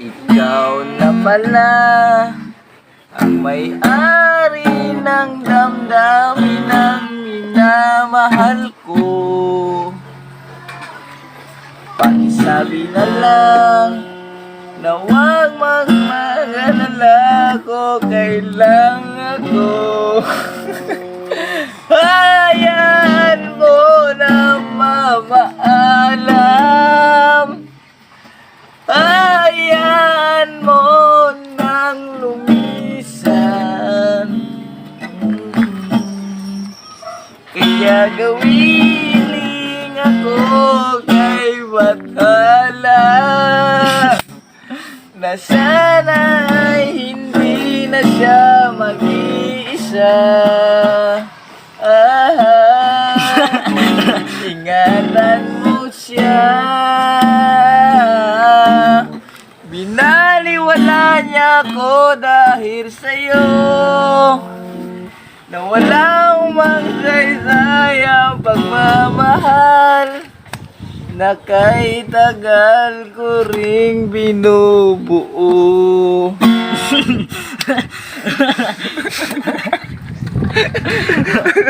Ikaw na pala ang may-ari ng damdamin ng minamahal ko. Pakisabi na lang na huwag mag-alala ko, kailang ako. Hayaan mo na mamaalam, hayaan mo nang lumisan. Kaya gawiling ako kay bathala na sana'y hindi na siya mag-iisa. Ingatan mo siya. Binaliwala niya ako dahil sa'yo, na walang magsaysay ang pagmamahal na kay tagal ko ring binubuo.